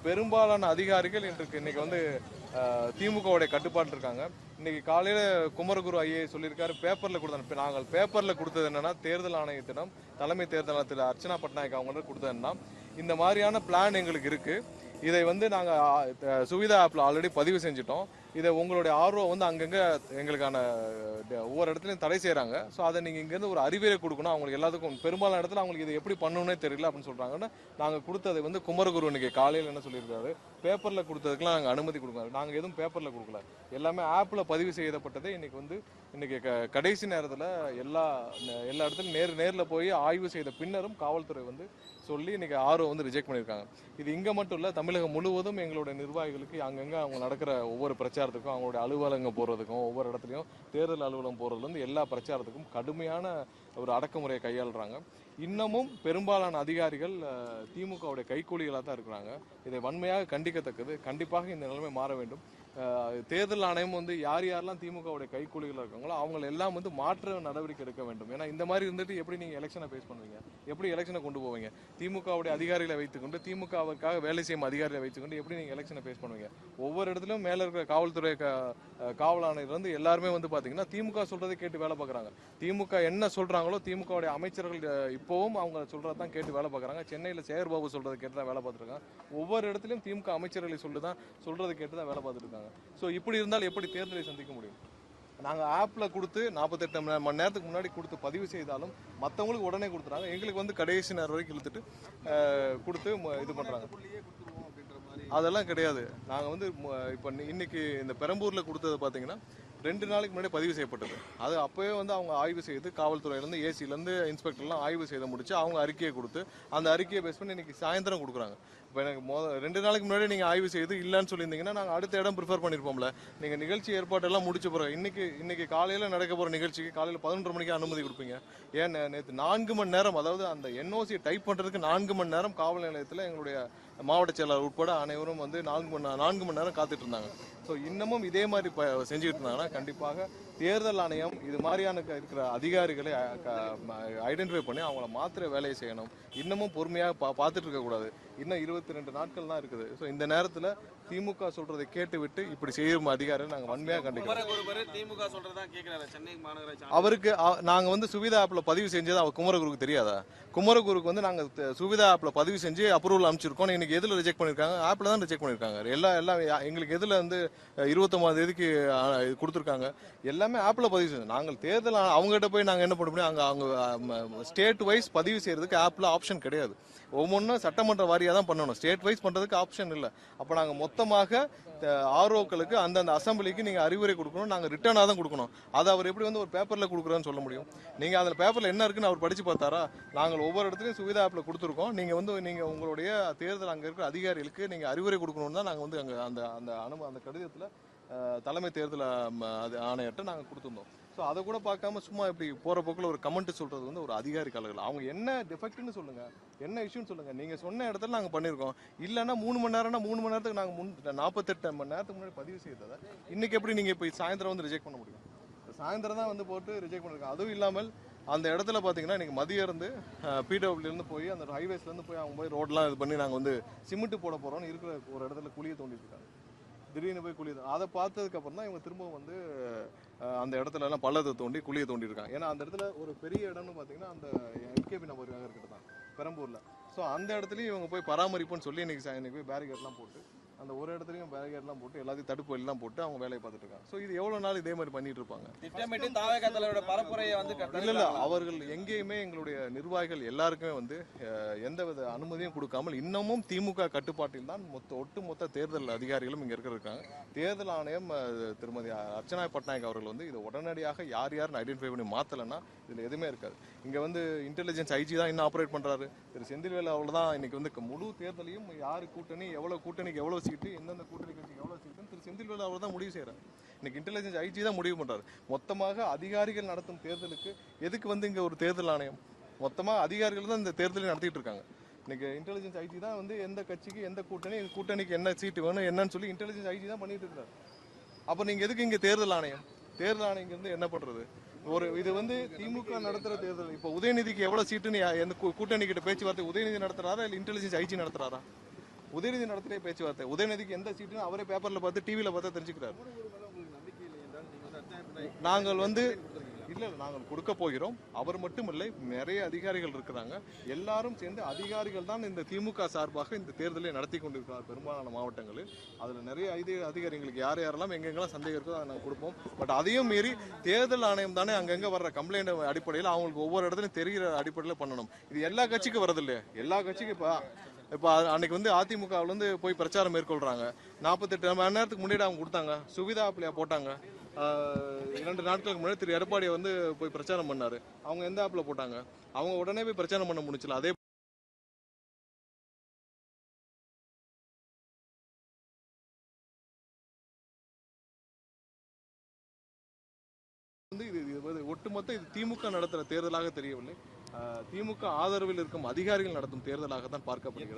பெரும்பாலான அதிகாரிகள் இன்னைக்கு வந்து திமுகவுடைய கட்டுப்பாட்டில் இருக்காங்க. இன்னைக்கு காலையில குமரகுரு ஐஏஎஸ் சொல்லியிருக்காரு, பேப்பர்ல கொடுத்தோம். நாங்கள் பேப்பர்ல கொடுத்தது என்னன்னா, தேர்தல் ஆணையத்திடம் தலைமை தேர்தல் ஆணையத்தில் அர்ச்சனா பட்நாயக் அவங்களுக்கு கொடுத்தது என்னன்னா, இந்த மாதிரியான பிளான் எங்களுக்கு இருக்கு. இதை வந்து நாங்கள் சுவிதா ஆப்ல ஆல்ரெடி பதிவு செஞ்சுட்டோம். இதை உங்களுடைய ஆர்வம் வந்து அங்கங்கே எங்களுக்கான ஒவ்வொரு இடத்துலையும் தடை செய்கிறாங்க. ஸோ அதை நீங்கள் இங்கேருந்து ஒரு அறிவுரை கொடுக்கணும். அவங்களுக்கு எல்லாத்துக்கும் பெரும்பாலான இடத்துல அவங்களுக்கு இதை எப்படி பண்ணணும்னே தெரியல அப்படின்னு சொல்கிறாங்கன்னா, நாங்கள் கொடுத்ததை வந்து குமரகுரு இன்னைக்கு காலையில் என்ன சொல்லியிருக்காரு, பேப்பரில் கொடுத்ததுக்குலாம் நாங்கள் அனுமதி கொடுக்கணும். நாங்கள் எதுவும் பேப்பரில் கொடுக்கல, எல்லாமே ஆப்பில் பதிவு செய்யப்பட்டதே இன்னைக்கு கடைசி நேரத்தில் எல்லா இடத்துலையும் நேரில் போய் ஆய்வு செய்த பின்னரும் காவல்துறை வந்து சொல்லி இன்னைக்கு ஆர்வம் வந்து ரிஜெக்ட் பண்ணியிருக்காங்க. இது இங்கே மட்டும் இல்லை, தமிழகம் முழுவதும் எங்களுடைய நிர்வாகிகளுக்கு அங்கங்கே அவங்க நடக்கிற ஒவ்வொரு பிரச்சாரத்துக்கும், அவங்களுடைய அலுவலகம் போகிறதுக்கும், ஒவ்வொரு இடத்துலையும் தேர்தல் அலுவலகம் போகிறதுலேருந்து எல்லா பிரச்சாரத்துக்கும் கடுமையான ஒரு அடக்குமுறையை கையாளுறாங்க. இன்னமும் பெரும்பாலான அதிகாரிகள் திமுகவுடைய கைக்கூலிகளாக தான் இருக்கிறாங்க. இதை வன்மையாக கண்டிக்கத்தக்கது. கண்டிப்பாக இந்த நிலைமை மாற வேண்டும். தேர்தல் ஆணையம் வந்து யாரெல்லாம் திமுகவுடைய கைக்கூலிகள் இருக்காங்களோ அவங்களை எல்லாம் வந்து மாற்ற நடவடிக்கை எடுக்க வேண்டும். ஏன்னா இந்த மாதிரி இருந்துட்டு எப்படி நீங்கள் எலெக்ஷனை ஃபேஸ் பண்ணுவீங்க, எப்படி எலெக்ஷனை கொண்டு போவீங்க? திமுகவுடைய அதிகாரிகளை வைத்துக்கொண்டு, திமுகவுக்காக வேலை செய்யும் அதிகாரிகளை வைத்துக்கொண்டு எப்படி நீங்கள் எலெக்ஷனை ஃபேஸ் பண்ணுவீங்க? ஒவ்வொரு இடத்துலையும் மேலே இருக்கிற காவல்துறை காவல் ஆணையர் வந்து எல்லாருமே வந்து பார்த்தீங்கன்னா திமுக சொல்றதை கேட்டு வேலை பார்க்குறாங்க. திமுக என்ன சொல்றாங்களோ, திமுகவுடைய அமைச்சர்கள் இப்போவும் அவங்க சொல்றதை தான் கேட்டு வேலை பார்க்குறாங்க. சென்னையில் சேகர்பாபு சொல்றதை கேட்டு தான் வேலை பார்த்துருக்காங்க. ஒவ்வொரு இடத்துலையும் திமுக அமைச்சர்களை சொல்றதை கேட்டு தான் வேலை பார்த்துட்டு இருக்காங்க. ஸோ இப்படி இருந்தால் எப்படி தேர்தலை சந்திக்க முடியும்? நாங்கள் ஆப்பில் கொடுத்து 48 மணி நேரத்துக்கு முன்னாடி கொடுத்து பதிவு செய்தாலும் மற்றவங்களுக்கு உடனே கொடுத்துறாங்க. எங்களுக்கு வந்து கடைசி நேரம் வரைக்கும் இழுத்துட்டு கொடுத்து இது பண்ணுறாங்க. அதெல்லாம் கிடையாது. நாங்கள் வந்து இப்போ இன்னைக்கு இந்த பெரம்பூரில் கொடுத்தது பார்த்தீங்கன்னா 2 நாளைக்கு முன்னாடி பதிவு செய்யப்பட்டது. அது அப்போவே வந்து அவங்க ஆய்வு செய்து, காவல்துறையிலேருந்து ஏசிலேருந்து இன்ஸ்பெக்டர்லாம் ஆய்வு செய்து முடிச்சு அவங்க அறிக்கையை கொடுத்து, அந்த அறிக்கையை பேஸ் பண்ணி இன்னைக்கு சாயந்தரம் கொடுக்குறாங்க. இப்போ எனக்கு 2 நாளைக்கு முன்னாடி நீங்கள் ஆய்வு செய்து இல்லைன்னு சொல்லியிருந்தீங்கன்னா நாங்கள் அடுத்த இடம் ப்ரிஃபர் பண்ணியிருப்போம்ல. நீங்கள் நிகழ்ச்சி ஏற்பாட்டெல்லாம் முடிச்ச பிறகு இன்னைக்கு காலையில் நடக்க போகிற நிகழ்ச்சிக்கு காலையில் 11:30 மணிக்கு அனுமதி கொடுப்பீங்க. ஏன் நேற்று 4 மணி நேரம், அதாவது அந்த என்ஓசி டைப் பண்ணுறதுக்கு 4 மணி நேரம் காவல் நிலையத்தில் எங்களுடைய மாவட்ட செயலாளர் உட்பட அனைவரும் வந்து 4 மணி நேரம் காத்துட்டு இருந்தாங்க. ஸோ இன்னமும் இதே மாதிரி செஞ்சுட்டு இருந்தாங்கன்னா கண்டிப்பாக தேர்தல் ஆணையம் இது மாதிரியான இருக்கிற அதிகாரிகளை ஐடென்டிஃபை பண்ணி அவங்கள மாத்திர வேலையை செய்யணும். இன்னமும் பொறுமையாக பார்த்துட்டு இருக்கக்கூடாது. இன்னும் 22 நாட்கள் தான் இருக்குது. ஸோ இந்த நேரத்தில் திமுக சொல்றதை கேட்டு விட்டு இப்படி செய்யும் அதிகாரிகள் நாங்கள் வன்மையாக கண்டிக்கிறோம். அவருக்கு நாங்கள் வந்து சுவிதா ஆப்பில் பதிவு செஞ்சது அவர் குமரகுருக்கு தெரியாதா? குமரகுருக்கு வந்து நாங்கள் சுவிதா ஆப்பில் பதிவு செஞ்சு அப்ரூவல் அமைச்சிருக்கோம். இன்னைக்கு எதில் ரிஜெக்ட் பண்ணியிருக்காங்க? ஆப்பில் தான் ரிஜெக்ட் பண்ணியிருக்காங்க. எல்லாம் எங்களுக்கு எதில் வந்து 29ஆம் தேதிக்கு கொடுத்துருக்காங்க. எல்லாமே ஆப்பில் பதிவு செஞ்சு நாங்கள் தேர்தல் அவங்ககிட்ட போய் நாங்கள் என்ன பண்ண முடியும்? அவங்க ஸ்டேட் வைஸ் பதிவு செய்யறதுக்கு ஆப்பில் ஆப்ஷன் கிடையாது. ஒவ்வொன்றும் சட்டமன்ற வாரியாக தான் பண்ணணும். ஸ்டேட் வைஸ் பண்ணுறதுக்கு ஆப்ஷன் இல்லை. அப்போ நாங்கள் மொத்தமாக ஆர்ஓக்களுக்கு அந்தந்த அசம்பிளிக்கு நீங்கள் அறிவுரை கொடுக்கணும். நாங்கள் ரிட்டர்னாக தான் கொடுக்கணும். அதை அவர் எப்படி வந்து ஒரு பேப்பரில் கொடுக்குறேன்னு சொல்ல முடியும்? நீங்கள் அதில் பேப்பரில் என்ன இருக்குன்னு அவர் படித்து பார்த்தாரா? நாங்கள் ஒவ்வொரு இடத்துலையும் சுவிதா ஆப்பில் கொடுத்துருக்கோம். நீங்கள் உங்களுடைய தேர்தல் அங்கே இருக்கிற அதிகாரிகளுக்கு நீங்கள் அறிவுரை கொடுக்கணும்னு தான் நாங்கள் வந்து அங்கே அந்த கடிதத்தில் தலைமை தேர்தல் ஆணையர்கிட்ட நாங்கள் கொடுத்துருந்தோம். ஸோ அதை கூட பார்க்காம சும்மா இப்படி போகிற போக்கில் ஒரு கமெண்ட் சொல்கிறது வந்து ஒரு அதிகாரி கலர்கள். அவங்க என்ன டிஃபெக்ட்னு சொல்லுங்கள், என்ன இஷ்யூன்னு சொல்லுங்கள். நீங்கள் சொன்ன இடத்துல நாங்கள் பண்ணியிருக்கோம். இல்லைன்னா 3 மணி நேரம்னா 3 மணி நேரத்துக்கு நாங்கள் 48 மணி நேரத்துக்கு முன்னாடி பதிவு செய்ததை இன்றைக்கி எப்படி நீங்கள் இப்போ சாயந்தரம் வந்து ரிஜெக்ட் பண்ண முடியும்? சாயந்தரம் தான் வந்து போட்டு ரிஜெக்ட் பண்ணியிருக்காங்க. அதுவும் இல்லாமல் அந்த இடத்துல பார்த்தீங்கன்னா இன்றைக்கி மதியம் இருந்து பிடபிள்யூலேருந்து போய் அந்த ஹைவேஸ்லேருந்து போய் அவங்க போய் ரோடெலாம் இது பண்ணி நாங்கள் வந்து சிமெண்ட் போட போகிறோன்னு இருக்கிற ஒரு இடத்துல குழியை தோண்டிட்டு இருக்காங்க. திடீர்னு போய் குழி அதை பார்த்ததுக்கு அப்புறம் தான் இவங்க திரும்பவும் வந்து அந்த இடத்துல எல்லாம் பள்ளத்தை தோண்டி குழியை தோண்டிருக்காங்க. ஏன்னா அந்த இடத்துல ஒரு பெரிய இடம்னு பார்த்தீங்கன்னா அந்த எல்கேபி நபருக்காக இருக்கிறது தான் பெரம்பூரில். ஸோ அந்த இடத்துலையும் இவங்க போய் பராமரிப்புன்னு சொல்லி இன்னைக்கு போய் பேரிகேட்லாம் போட்டு அந்த ஒரு இடத்துலையும் பேரிகேட்லாம் போட்டு எல்லாத்தையும் தடுப்பு எல்லாம் போட்டு அவங்க வேலையை பார்த்துட்டு இருக்காங்க. ஸோ இது எவ்வளோ நாள் இதே மாதிரி பண்ணிட்டு இருப்பாங்க? இல்லை அவர்கள் எங்கேயுமே எங்களுடைய நிர்வாகிகள் எல்லாருக்குமே வந்து எந்தவித அனுமதியும் கொடுக்காமல் இன்னமும் திமுக கட்டுப்பாட்டில் தான் ஒட்டுமொத்த தேர்தல் அதிகாரிகளும் இங்கே இருக்காங்க. தேர்தல் ஆணையம் திருமதி அர்ச்சனா பட்நாயக் அவர்கள் வந்து இதை உடனடியாக யாருன்னு ஐடென்டிஃபை பண்ணி மாற்றலைன்னா இதில் எதுவுமே இருக்காது. இங்கே வந்து இன்டெலிஜென்ஸ் ஐஜி தான் இன்னும் ஆப்ரேட் பண்ணுறாரு. திரு செந்தில்வேல் அவர்கள் தான் இன்னைக்கு வந்து முழு தேர்தலையும் யார் கூட்டணி, எவ்வளோ கூட்டணிக்கு எவ்வளோ சீட்டு, எந்தெந்த கூட்டணி கட்சிக்கு எவ்வளோ சீட்டுன்னு திரு செந்தில்வேல் அவர் தான் முடிவு செய்கிறார். இன்னைக்கு இன்டெலிஜென்ஸ் ஐஜி தான் முடிவு பண்ணுறாரு. மொத்தமாக அதிகாரிகள் நடத்தும் தேர்தலுக்கு எதுக்கு வந்து இங்கே ஒரு தேர்தல் ஆணையம்? மொத்தமாக அதிகாரிகள் தான் இந்த தேர்தலை நடத்திட்டு இருக்காங்க. இன்னைக்கு இன்டெலிஜென்ஸ் ஐஜி தான் வந்து எந்த கட்சிக்கு எந்த கூட்டணிக்கு என்ன சீட்டு வேணும் என்னன்னு சொல்லி இன்டெலிஜென்ஸ் ஐஜி தான் பண்ணிட்டு இருக்காரு. அப்போ நீங்கள் எதுக்கு இங்கே தேர்தல் ஆணையம்? தேர்தல் ஆணையம் இருந்து என்ன பண்ணுறது? இது வந்து திமுக நடத்துகிற தேர்தல். இப்போ உதயநிதிக்கு எவ்வளோ சீட்டுன்னு எந்த கூட்டணி கிட்ட பேச்சுவார்த்தை உதயநிதி நடத்துறாரா இல்லை இன்டெலிஜென்ஸ் ஐஜி நடத்துறாரா? உதயநிதி நடத்திய பேச்சுவார்த்தை. உதயநிதிக்கு எந்த சீட்டுன்னு அவரே பேப்பர்ல பார்த்து டிவியில பார்த்தா தெரிஞ்சுக்கிறாரு. நாங்கள் இல்ல நாங்கள் கொடுக்க போகிறோம். அவர் மட்டும் இல்லை, நிறைய அதிகாரிகள் இருக்கிறாங்க. எல்லாரும் சேர்ந்து அதிகாரிகள் தான் இந்த திமுக சார்பாக இந்த தேர்தலை நடத்தி கொண்டிருக்கிறார் பெரும்பாலான மாவட்டங்களில். அதுல நிறைய அதிகாரிகளுக்கு யாரெல்லாம் எங்கெங்கெல்லாம் சந்தேகம் இருக்கோ அதை நாங்கள் கொடுப்போம். பட் அதையும் மீறி தேர்தல் ஆணையம் தானே அங்கங்க வர்ற கம்ப்ளைண்ட் அடிப்படையில் அவங்களுக்கு ஒவ்வொரு இடத்துலையும் தெரிகிற அடிப்படையில் பண்ணணும். இது எல்லா கட்சிக்கும் வரது இல்லையா? எல்லா கட்சிக்கும் இப்போ அன்னைக்கு அதிமுகவில் போய் பிரச்சாரம் மேற்கொள்றாங்க. 48 மணி நேரத்துக்கு முன்னாடி அவங்க கொடுத்தாங்க. சுவிதா ஆப்லையா போட்டாங்க. 2 நாட்களுக்கு முன்னாடி திரு எடப்பாடியை போய் பிரச்சாரம் பண்ணாரு. அவங்க எந்த ஆப்ல போட்டாங்க? அவங்க உடனே போய் பிரச்சாரம் பண்ண முடிச்சல. அதே இது ஒட்டுமொத்த இது திமுக நடத்துற தேர்தலாக தெரியவில்லை. திமுக ஆதரவில் இருக்கும் அதிகாரிகள் நடத்தும் தேர்தலாக தான் பார்க்கப்படுகிறது.